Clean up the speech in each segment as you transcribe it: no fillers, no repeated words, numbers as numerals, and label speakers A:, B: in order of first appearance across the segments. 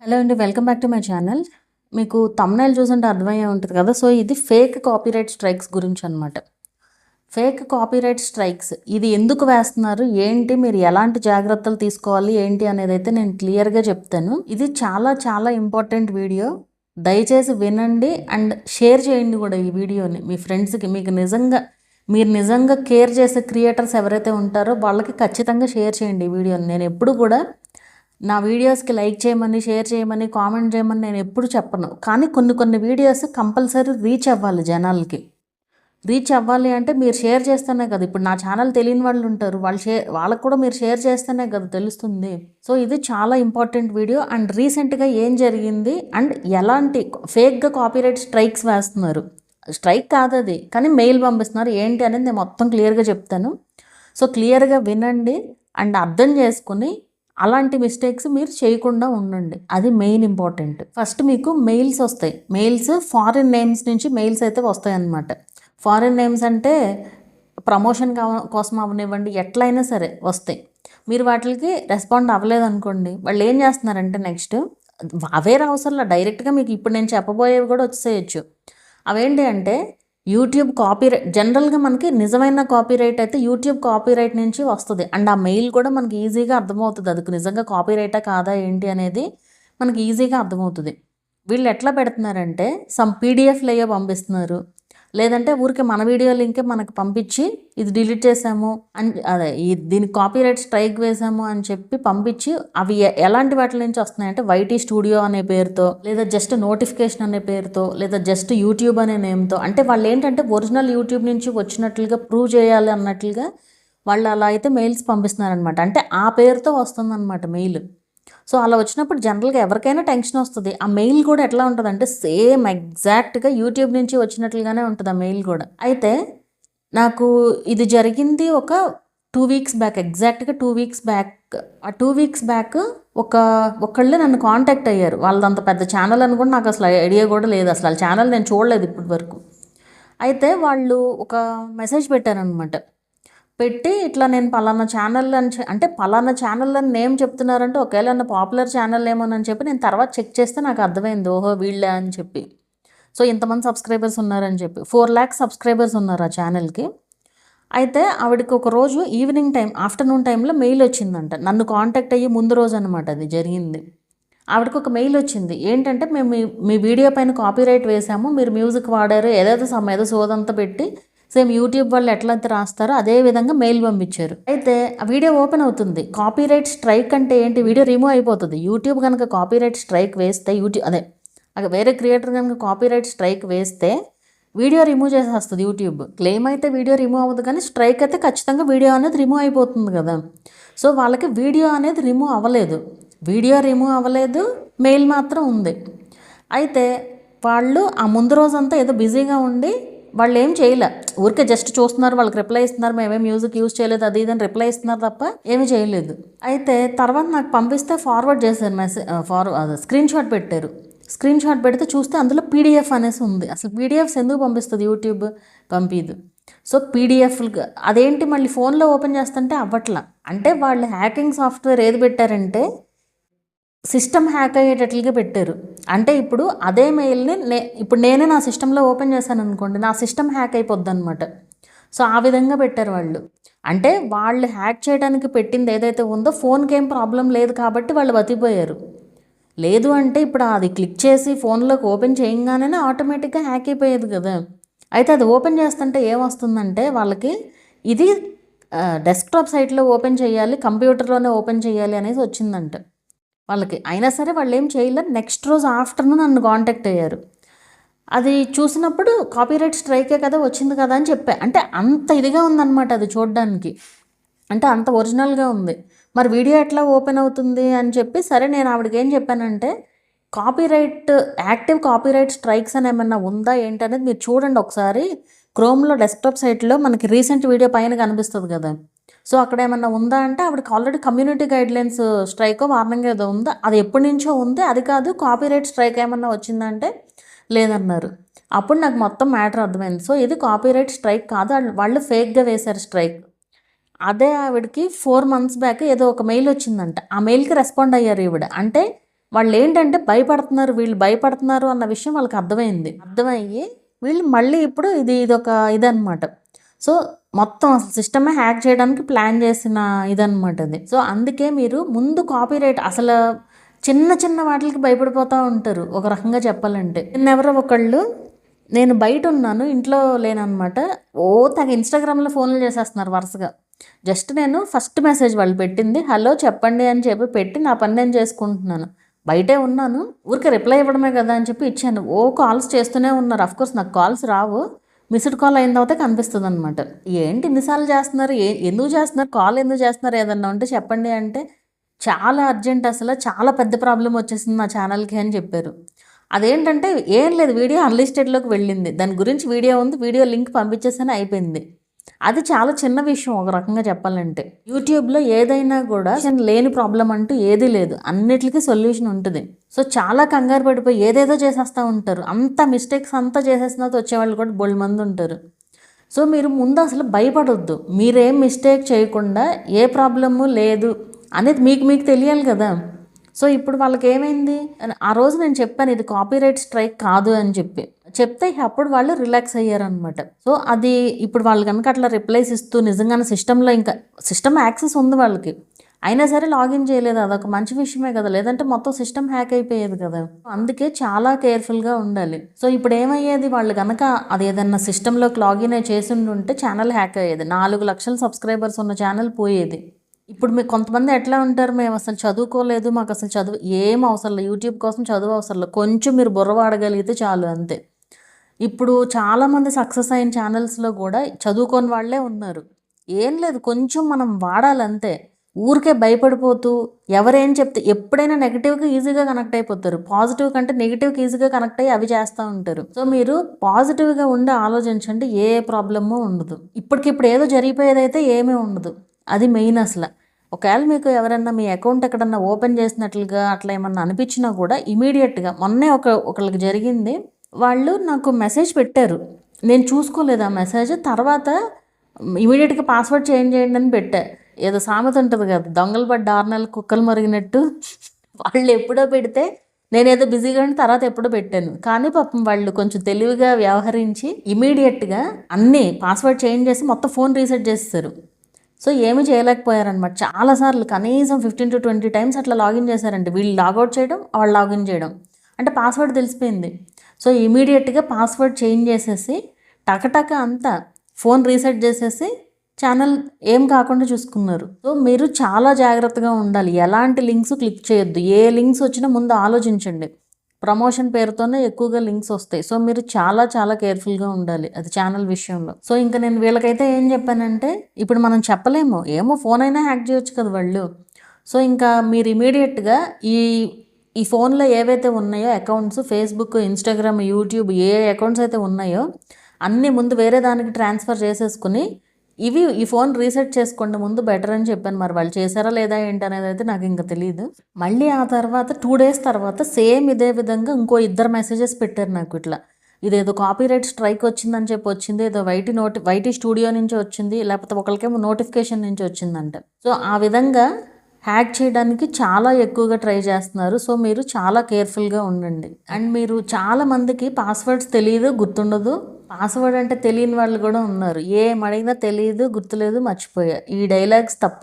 A: Hello అండి, welcome back to my channel. మీకు thumbnail చూసుంటే అర్థమయ్యే ఉంటుంది కదా. సో ఇది ఫేక్ కాపీరైట్ స్ట్రైక్స్ గురించి అనమాట. ఫేక్ కాపీరైట్ స్ట్రైక్స్ ఇది ఎందుకు వేస్తున్నారు, ఏంటి, మీరు ఎలాంటి జాగ్రత్తలు తీసుకోవాలి ఏంటి అనేది అయితే నేను క్లియర్గా చెప్తాను. ఇది చాలా చాలా ఇంపార్టెంట్ వీడియో. దయచేసి వినండి అండ్ షేర్ చేయండి కూడా ఈ వీడియోని మీ ఫ్రెండ్స్కి. మీరు నిజంగా కేర్ చేసే క్రియేటర్స్ ఎవరైతే ఉంటారో వాళ్ళకి ఖచ్చితంగా షేర్ చేయండి ఈ వీడియోని. నేను ఎప్పుడు కూడా నా వీడియోస్కి లైక్ చేయమని, షేర్ చేయమని, కామెంట్ చేయమని నేను ఎప్పుడు చెప్పను. కానీ కొన్ని వీడియోస్ కంపల్సరీ రీచ్ అవ్వాలి, జనాలకి రీచ్ అవ్వాలి అంటే మీరు షేర్ చేస్తేనే కదా. ఇప్పుడు నా ఛానల్ తెలియని వాళ్ళు ఉంటారు, వాళ్ళకు కూడా మీరు షేర్ చేస్తేనే కదా తెలుస్తుంది. సో ఇది చాలా ఇంపార్టెంట్ వీడియో. అండ్ రీసెంట్గా ఏం జరిగింది అండ్ ఎలాంటి ఫేక్గా కాపీరైట్ స్ట్రైక్స్ వేస్తున్నారు, స్ట్రైక్ కాదు అది, కానీ మెయిల్ పంపిస్తున్నారు ఏంటి అనేది నేను మొత్తం క్లియర్గా చెప్తాను. సో క్లియర్గా వినండి అండ్ అర్థం చేసుకుని అలాంటి మిస్టేక్స్ మీరు చేయకుండా ఉండండి, అది మెయిన్ ఇంపార్టెంట్. ఫస్ట్ మీకు మెయిల్స్ వస్తాయి. మెయిల్స్ ఫారిన్ నేమ్స్ నుంచి మెయిల్స్ అయితే వస్తాయి అన్నమాట. ఫారిన్ నేమ్స్ అంటే ప్రమోషన్ కోసం అవనివ్వండి, ఎట్లయినా సరే వస్తాయి. మీరు వాటికి రెస్పాండ్ అవ్వలేదనుకోండి, వాళ్ళు ఏం చేస్తున్నారంటే నెక్స్ట్ అవే అవసరంలా డైరెక్ట్గా మీకు ఇప్పుడు నేను చెప్పబోయేవి కూడా వచ్చేయచ్చు. అవేంటి అంటే యూట్యూబ్ కాపీరైట్, జనరల్గా మనకి నిజమైన కాపీరైట్ అయితే యూట్యూబ్ కాపీరైట్ నుంచి వస్తుంది. అండ్ ఆ మెయిల్ కూడా మనకి ఈజీగా అర్థమవుతుంది, అది నిజంగా కాపీరైటా కాదా ఏంటి అనేది మనకి ఈజీగా అర్థమవుతుంది. వీళ్ళు ఎట్లా పెడుతున్నారంటే సమ్ పీడిఎఫ్లు అయ్యో పంపిస్తున్నారు, లేదంటే ఊరికే మన వీడియో లింకే మనకు పంపించి ఇది డిలీట్ చేసాము అని, అదే దీనికి కాపీరైట్ స్ట్రైక్ వేసాము అని చెప్పి పంపించి, అవి ఎలాంటి వాటి నుంచి వస్తున్నాయంటే వైటీ స్టూడియో అనే పేరుతో, లేదా జస్ట్ నోటిఫికేషన్ అనే పేరుతో, లేదా జస్ట్ యూట్యూబ్ అనే నేమ్తో. అంటే వాళ్ళు ఏంటంటే ఒరిజినల్ యూట్యూబ్ నుంచి వచ్చినట్లుగా ప్రూవ్ చేయాలి అన్నట్లుగా వాళ్ళు అలా అయితే మెయిల్స్ పంపిస్తున్నారనమాట. అంటే ఆ పేరుతో వస్తుందన్నమాట మెయిల్. సో అలా వచ్చినప్పుడు జనరల్గా ఎవరికైనా టెన్షన్ వస్తుంది. ఆ మెయిల్ కూడా ఎట్లా ఉంటుంది అంటే సేమ్ ఎగ్జాక్ట్గా యూట్యూబ్ నుంచి వచ్చినట్లుగానే ఉంటుంది ఆ మెయిల్ కూడా. అయితే నాకు ఇది జరిగింది ఒక 2 వీక్స్ బ్యాక్, ఎగ్జాక్ట్గా 2 వీక్స్ బ్యాక్. ఆ 2 వీక్స్ బ్యాక్ ఒకళ్ళు నన్ను కాంటాక్ట్ అయ్యారు. వాళ్ళదంత పెద్ద ఛానల్ అని కూడా నాకు అసలు ఐడియా కూడా లేదు, అసలు ఆ ఛానల్ నేను చూడలేదు ఇప్పటి వరకు. అయితే వాళ్ళు ఒక మెసేజ్ పెట్టారనమాట. పెట్టి ఇట్లా నేను పలానా ఛానల్ అని అంటే పలానా ఛానల్ అని నేమ్ చెప్తున్నారంటే ఒకవేళ పాపులర్ ఛానల్ ఏమోనని చెప్పి నేను తర్వాత చెక్ చేస్తే నాకు అర్థమైంది, ఓహో వీళ్ళే అని చెప్పి. సో ఇంతమంది సబ్స్క్రైబర్స్ ఉన్నారని చెప్పి 4 lakhs సబ్స్క్రైబర్స్ ఉన్నారు ఆ ఛానల్కి. అయితే ఆవిడకి ఒక రోజు ఈవినింగ్ టైం, ఆఫ్టర్నూన్ టైంలో మెయిల్ వచ్చిందంట. నన్ను కాంటాక్ట్ అయ్యి ముందు రోజు అనమాట అది జరిగింది. ఆవిడకి ఒక మెయిల్ వచ్చింది, ఏంటంటే మేము మీ వీడియో పైన కాపీరైట్ వేసాము, మీరు మ్యూజిక్ వాడారు, ఏదో సోదంతా పెట్టి సేమ్ యూట్యూబ్ వాళ్ళు ఎట్లయితే రాస్తారో అదే విధంగా మెయిల్ పంపించారు. అయితే ఆ వీడియో ఓపెన్ అవుతుంది. కాపీరైట్ స్ట్రైక్ అంటే ఏంటి, వీడియో రిమూవ్ అయిపోతుంది. యూట్యూబ్ కనుక కాపీరైట్ స్ట్రైక్ వేస్తే, వేరే క్రియేటర్ కనుక కాపీరైట్ స్ట్రైక్ వేస్తే వీడియో రిమూవ్ చేసేస్తుంది యూట్యూబ్. క్లెయిమ్ అయితే వీడియో రిమూవ్ అవ్వదు, కానీ స్ట్రైక్ అయితే ఖచ్చితంగా వీడియో అనేది రిమూవ్ అయిపోతుంది కదా. సో వాళ్ళకి వీడియో అనేది రిమూవ్ అవ్వలేదు, మెయిల్ మాత్రం ఉంది. అయితే వాళ్ళు ఆ ముందు రోజంతా ఏదో బిజీగా ఉండి వాళ్ళు ఏం చేయలే, ఊరికే జస్ట్ చూస్తున్నారు, వాళ్ళకి రిప్లై ఇస్తున్నారు, మేమేం మ్యూజిక్ యూజ్ చేయలేదు అది ఇదని రిప్లై ఇస్తున్నారు తప్ప ఏమీ చేయలేదు. అయితే తర్వాత నాకు పంపిస్తే ఫార్వర్డ్ చేశారు, స్క్రీన్ షాట్ పెట్టారు. స్క్రీన్ షాట్ పెడితే చూస్తే అందులో పీడిఎఫ్ అనేసి ఉంది. అసలు పీడిఎఫ్స్ ఎందుకు పంపిస్తుంది యూట్యూబ్, పంపిదు. సో పీడిఎఫ్లు అదేంటి మళ్ళీ ఫోన్లో ఓపెన్ చేస్తుంటే అవ్వట్లా. అంటే వాళ్ళు హ్యాకింగ్ సాఫ్ట్వేర్ ఏది పెట్టారంటే సిస్టమ్ హ్యాక్ అయ్యేటట్లుగా పెట్టారు. అంటే ఇప్పుడు అదే మెయిల్ని ఇప్పుడు నేనే నా సిస్టంలో ఓపెన్ చేశాను అనుకోండి, నా సిస్టమ్ హ్యాక్ అయిపోద్ది అనమాట. సో ఆ విధంగా పెట్టారు వాళ్ళు. అంటే వాళ్ళు హ్యాక్ చేయడానికి పెట్టింది ఏదైతే ఉందో ఫోన్కి ఏం ప్రాబ్లం లేదు కాబట్టి వాళ్ళు బతికిపోయారు. లేదు అంటే ఇప్పుడు అది క్లిక్ చేసి ఫోన్లోకి ఓపెన్ చేయగానే ఆటోమేటిక్గా హ్యాక్ అయిపోయేది కదా. అయితే అది ఓపెన్ చేస్తుంటే ఏమొస్తుందంటే వాళ్ళకి ఇది డెస్క్టాప్ సైట్లో ఓపెన్ చేయాలి, కంప్యూటర్లోనే ఓపెన్ చేయాలి అనేసి వచ్చిందంట వాళ్ళకి. అయినా సరే వాళ్ళు ఏం చేయలేరు. నెక్స్ట్ రోజు ఆఫ్టర్నూన్ నన్ను కాంటాక్ట్ అయ్యారు. అది చూసినప్పుడు కాపీరైట్ స్ట్రైకే కదా వచ్చింది కదా అని చెప్పా. అంటే అంత ఇదిగా ఉందన్నమాట అది చూడడానికి, అంటే అంత ఒరిజినల్గా ఉంది. మరి వీడియో ఎట్లా ఓపెన్ అవుతుంది అని చెప్పి సరే నేను ఆవిడకి ఏం చెప్పానంటే యాక్టివ్ కాపీరైట్ స్ట్రైక్స్ అని ఏమన్నా ఉందా ఏంటనేది మీరు చూడండి ఒకసారి. క్రోమ్లో డెస్క్టాప్ సైట్లో మనకి రీసెంట్ వీడియో పైన కనిపిస్తుంది కదా. సో అక్కడ ఏమన్నా ఉందా అంటే ఆవిడకి already community guidelines strike warning ఏదో ఉందా, అది ఎప్పటి నుంచో ఉంది, అది కాదు కాపీరైట్ స్ట్రైక్ ఏమన్నా వచ్చిందంటే లేదన్నారు. అప్పుడు నాకు మొత్తం మ్యాటర్ అర్థమైంది. సో ఇది కాపీరైట్ స్ట్రైక్ కాదు, వాళ్ళు ఫేక్గా వేశారు స్ట్రైక్. అదే ఆవిడకి 4 months బ్యాక్ ఏదో ఒక మెయిల్ వచ్చిందంట. ఆ మెయిల్కి రెస్పాండ్ అయ్యారు ఈవిడ. అంటే వాళ్ళు ఏంటంటే భయపడుతున్నారు, వీళ్ళు భయపడుతున్నారు అన్న విషయం వాళ్ళకి అర్థమయ్యి వీళ్ళు మళ్ళీ ఇప్పుడు ఇదొక ఇదనమాట. సో మొత్తం అసలు సిస్టమే హ్యాక్ చేయడానికి ప్లాన్ చేసిన ఇదనమాట అది. సో అందుకే మీరు ముందు కాపీరైట్ అసలు చిన్న చిన్న వాటికి భయపడిపోతూ ఉంటారు ఒక రకంగా చెప్పాలంటే. నిన్నెవరో ఒకళ్ళు, నేను బయట ఉన్నాను, ఇంట్లో లేనమాట, తెగ ఇన్స్టాగ్రామ్లో ఫోన్లు చేసేస్తున్నారు వరుసగా. జస్ట్ నేను ఫస్ట్ మెసేజ్ వాళ్ళు పెట్టింది హలో చెప్పండి అని చెప్పి పెట్టి నా పని నేను చేసుకుంటున్నాను, బయటే ఉన్నాను, ఊరికే రిప్లై ఇవ్వడమే కదా అని చెప్పి ఇచ్చాను. కాల్స్ చేస్తూనే ఉన్నారు. అఫ్కోర్స్ నాకు కాల్స్ రావు, మిస్డ్ కాల్ అయిన తర్వాత కనిపిస్తుంది అనమాట. ఏంటి ఇన్నిసార్లు చేస్తున్నారు, ఎందుకు చేస్తున్నారు, కాల్ ఎందుకు చేస్తున్నారు, ఏదన్నా ఉంటే చెప్పండి అంటే చాలా అర్జెంట్, అసలు చాలా పెద్ద ప్రాబ్లం వచ్చేసింది నా ఛానల్కి అని చెప్పారు. అదేంటంటే ఏం లేదు, వీడియో అన్లిస్టెడ్లోకి వెళ్ళింది, దాని గురించి వీడియో ఉంది, వీడియో లింక్ పంపించేసానే అయిపోయింది. అది చాలా చిన్న విషయం ఒక రకంగా చెప్పాలంటే. యూట్యూబ్లో ఏదైనా కూడా లేని ప్రాబ్లం అంటూ ఏదీ లేదు, అన్నిటికీ సొల్యూషన్ ఉంటుంది. సో చాలా కంగారు పడిపోయి ఏదేదో చేసేస్తూ ఉంటారు, అంత మిస్టేక్స్ అంతా చేసేస్తున్న వచ్చేవాళ్ళు కూడా బోల్డ్ మంది ఉంటారు. సో మీరు ముందు అసలు భయపడొద్దు, మీరేం మిస్టేక్ చేయకుండా ఏ ప్రాబ్లము లేదు అనేది మీకు తెలియాలి కదా. సో ఇప్పుడు వాళ్ళకి ఏమైంది, ఆ రోజు నేను చెప్పాను ఇది కాపీరైట్ స్ట్రైక్ కాదు అని చెప్తే అప్పుడు వాళ్ళు రిలాక్స్ అయ్యారనమాట. సో అది ఇప్పుడు వాళ్ళు కనుక అట్లా రిప్లైస్ ఇస్తూ నిజంగానే సిస్టంలో ఇంకా సిస్టమ్ యాక్సెస్ ఉంది వాళ్ళకి, అయినా సరే లాగిన్ చేయలేదు, అదొక మంచి విషయమే కదా, లేదంటే మొత్తం సిస్టమ్ హ్యాక్ అయిపోయేది కదా. అందుకే చాలా కేర్ఫుల్గా ఉండాలి. సో ఇప్పుడు ఏమయ్యేది, వాళ్ళు కనుక అది ఏదన్నా సిస్టంలోకి లాగిన్ చేసి ఉంటే ఛానల్ హ్యాక్ అయ్యేది, 4 లక్షల సబ్స్క్రైబర్స్ ఉన్న ఛానల్ పోయేది. ఇప్పుడు మీకు కొంతమంది ఎట్లా ఉంటారు, మేము అసలు చదువుకోలేదు, మాకు అసలు చదువు ఏం అవసరం లేదు, యూట్యూబ్ కోసం చదువు అవసరం లేదు, కొంచెం మీరు బుర్ర వాడగలిగితే చాలు అంతే. ఇప్పుడు చాలామంది సక్సెస్ అయిన ఛానల్స్లో కూడా చదువుకోని వాళ్ళే ఉన్నారు. ఏం లేదు, కొంచెం మనం వాడాలంతే. ఊరికే భయపడిపోతూ ఎవరేం చెప్తే ఎప్పుడైనా నెగిటివ్కి ఈజీగా కనెక్ట్ అయిపోతారు, పాజిటివ్ కంటే నెగిటివ్కి ఈజీగా కనెక్ట్ అయ్యి అవి చేస్తూ ఉంటారు. సో మీరు పాజిటివ్గా ఉండి ఆలోచించండి, ఏ ప్రాబ్లమో ఉండదు. ఇప్పటికిప్పుడు ఏదో జరిగిపోయేదైతే ఏమీ ఉండదు, అది మెయిన్ అసలు. ఒకవేళ మీకు ఎవరన్నా మీ అకౌంట్ ఎక్కడన్నా ఓపెన్ చేసినట్లుగా అట్లా ఏమన్నా అనిపించినా కూడా ఇమీడియట్గా, మొన్నే ఒకళ్ళకి జరిగింది, వాళ్ళు నాకు మెసేజ్ పెట్టారు, నేను చూసుకోలేదు ఆ మెసేజ్, తర్వాత ఇమీడియట్గా పాస్వర్డ్ చేంజ్ చేయండి అని పెట్టా. ఏదో సామెత ఉంటుంది కదా, దొంగలు పడ్డ 6 నెలలు కుక్కలు మరిగినట్టు, వాళ్ళు ఎప్పుడో పెడితే నేనేదో బిజీగా ఉండి తర్వాత ఎప్పుడో పెట్టాను. కానీ పాపం వాళ్ళు కొంచెం తెలివిగా వ్యవహరించి ఇమీడియట్గా అన్నీ పాస్వర్డ్ చేంజ్ చేసి మొత్తం ఫోన్ రీసెట్ చేస్తారు. సో ఏమీ చేయలేకపోయారనమాట. చాలాసార్లు కనీసం 15 to 20 టైమ్స్ అట్లా లాగిన్ చేశారంటే, వీళ్ళు లాగౌట్ చేయడం, వాళ్ళు లాగిన్ చేయడం, అంటే పాస్వర్డ్ తెలిసిపోయింది. సో ఇమీడియట్గా పాస్వర్డ్ చేంజ్ చేసేసి టకటక అంతా ఫోన్ రీసెట్ చేసేసి ఛానల్ ఏం కాకుండా చూసుకున్నారు. సో మీరు చాలా జాగ్రత్తగా ఉండాలి, ఎలాంటి లింక్స్ క్లిక్ చేయొద్దు, ఏ లింక్స్ వచ్చినా ముందు ఆలోచించండి. ప్రమోషన్ పేరుతోనే ఎక్కువగా లింక్స్ వస్తాయి. సో మీరు చాలా చాలా కేర్ఫుల్గా ఉండాలి అది ఛానల్ విషయంలో. సో ఇంకా నేను వీళ్ళకైతే ఏం చెప్పానంటే, ఇప్పుడు మనం చెప్పలేము, ఏమో ఫోన్ అయినా హ్యాక్ చేయొచ్చు కదా వాళ్ళు. సో ఇంకా మీరు ఇమీడియట్గా ఈ ఫోన్లో ఏవైతే ఉన్నాయో అకౌంట్స్, ఫేస్బుక్, ఇన్స్టాగ్రామ్, యూట్యూబ్, ఏ అకౌంట్స్ అయితే ఉన్నాయో అన్నీ ముందు వేరే దానికి ట్రాన్స్ఫర్ చేసేసుకుని ఈ ఫోన్ రీసెట్ చేసుకోండి ముందు, బెటర్ అని చెప్పాను. మరి వాళ్ళు చేశారా లేదా ఏంటి అనేది అయితే నాకు ఇంకా తెలియదు. మళ్ళీ ఆ తర్వాత 2 days తర్వాత సేమ్ ఇదే విధంగా ఇంకో 2 మెసేజెస్ పెట్టారు నాకు, ఇట్లా ఇదేదో కాపీరైట్ స్ట్రైక్ వచ్చిందని చెప్పి వచ్చింది, ఏదో వైటీ స్టూడియో నుంచి వచ్చింది, లేకపోతే ఒకరికేమో నోటిఫికేషన్ నుంచి వచ్చిందంట. సో ఆ విధంగా హ్యాక్ చేయడానికి చాలా ఎక్కువగా ట్రై చేస్తున్నారు. సో మీరు చాలా కేర్ఫుల్గా ఉండండి. అండ్ మీరు చాలా మందికి పాస్వర్డ్స్ తెలియదు, గుర్తుండదు, పాస్వర్డ్ అంటే తెలియని వాళ్ళు కూడా ఉన్నారు. ఏం అడిగినా తెలియదు, గుర్తులేదు, మర్చిపోయా, ఈ డైలాగ్స్ తప్ప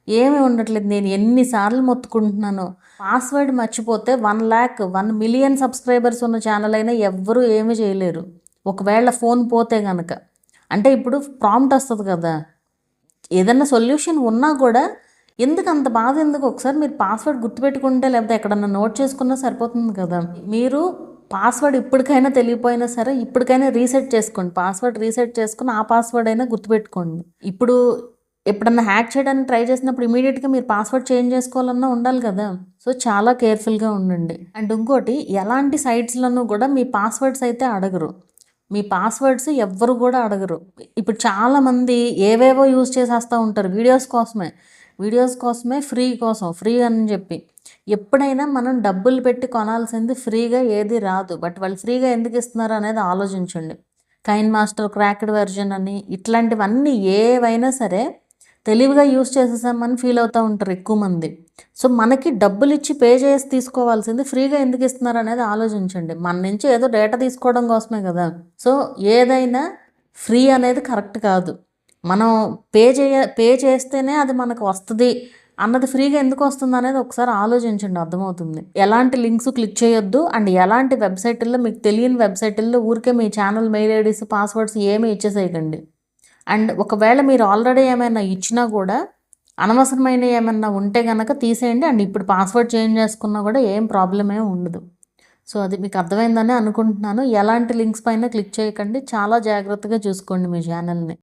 A: ఏమీ ఉండట్లేదు. నేను ఎన్నిసార్లు మొత్తుకుంటున్నాను, పాస్వర్డ్ మర్చిపోతే 1 million సబ్స్క్రైబర్స్ ఉన్న ఛానల్ అయినా ఎవ్వరూ ఏమీ చేయలేరు, ఒకవేళ ఫోన్ పోతే కనుక. అంటే ఇప్పుడు ప్రాంప్ట్ వస్తుంది కదా, ఏదన్నా సొల్యూషన్ ఉన్నా కూడా ఎందుకు అంత బాధ ఎందుకు, ఒకసారి మీరు పాస్వర్డ్ గుర్తుపెట్టుకుంటే లేకపోతే ఎక్కడన్నా నోట్ చేసుకున్నా సరిపోతుంది కదా. మీరు పాస్వర్డ్ ఇప్పటికైనా తెలియపోయినా సరే ఇప్పటికైనా రీసెట్ చేసుకోండి, పాస్వర్డ్ రీసెట్ చేసుకుని ఆ పాస్వర్డ్ అయినా గుర్తుపెట్టుకోండి. ఇప్పుడు ఎప్పుడన్నా హ్యాక్ చేయడానికి ట్రై చేసినప్పుడు ఇమీడియట్గా మీరు పాస్వర్డ్ చేంజ్ చేసుకోవాలన్నా ఉండాలి కదా. సో చాలా కేర్ఫుల్గా ఉండండి. అండ్ ఇంకోటి, ఎలాంటి సైట్స్లను కూడా మీ పాస్వర్డ్స్ అయితే అడగరు, మీ పాస్వర్డ్స్ ఎవ్వరు కూడా అడగరు. ఇప్పుడు చాలామంది ఏవేవో యూజ్ చేసేస్తూ ఉంటారు వీడియోస్ కోసమే, ఫ్రీ అని చెప్పి. ఎప్పుడైనా మనం డబ్బులు పెట్టి కొనాల్సింది ఫ్రీగా ఏది రాదు, బట్ వాళ్ళు ఫ్రీగా ఎందుకు ఇస్తున్నారు అనేది ఆలోచించండి. కైన్ మాస్టర్, క్రాక్డ్ వెర్జన్ అని ఇట్లాంటివన్నీ ఏవైనా సరే తెలివిగా యూస్ చేసేసామని ఫీల్ అవుతూ ఉంటారు ఎక్కువ మంది. సో మనకి డబ్బులు ఇచ్చి పే చేసి తీసుకోవాల్సింది ఫ్రీగా ఎందుకు ఇస్తున్నారు అనేది ఆలోచించండి. మన నుంచి ఏదో డేటా తీసుకోవడం కోసమే కదా. సో ఏదైనా ఫ్రీ అనేది కరెక్ట్ కాదు. మనం పే చేస్తేనే అది మనకు వస్తుంది అన్నది ఫ్రీగా ఎందుకు వస్తుంది అనేది ఒకసారి ఆలోచించండి, అర్థమవుతుంది. ఎలాంటి లింక్స్ క్లిక్ చేయొద్దు అండ్ ఎలాంటి వెబ్సైట్లో, మీకు తెలియని వెబ్సైట్లో ఊరికే మీ ఛానల్ మెయిల్ ఐడీస్ పాస్వర్డ్స్ ఏమీ ఇచ్చేసేయకండి. అండ్ ఒకవేళ మీరు ఆల్రెడీ ఏమైనా ఇచ్చినా కూడా అనవసరమైన ఏమన్నా ఉంటే కనుక తీసేయండి. అండ్ ఇప్పుడు పాస్వర్డ్ చేంజ్ చేసుకున్నా కూడా ఏం ప్రాబ్లం ఏమి ఉండదు. సో అది మీకు అర్థమైందని అనుకుంటున్నాను. ఎలాంటి లింక్స్ పైన క్లిక్ చేయకండి, చాలా జాగ్రత్తగా చూసుకోండి మీ ఛానల్ని.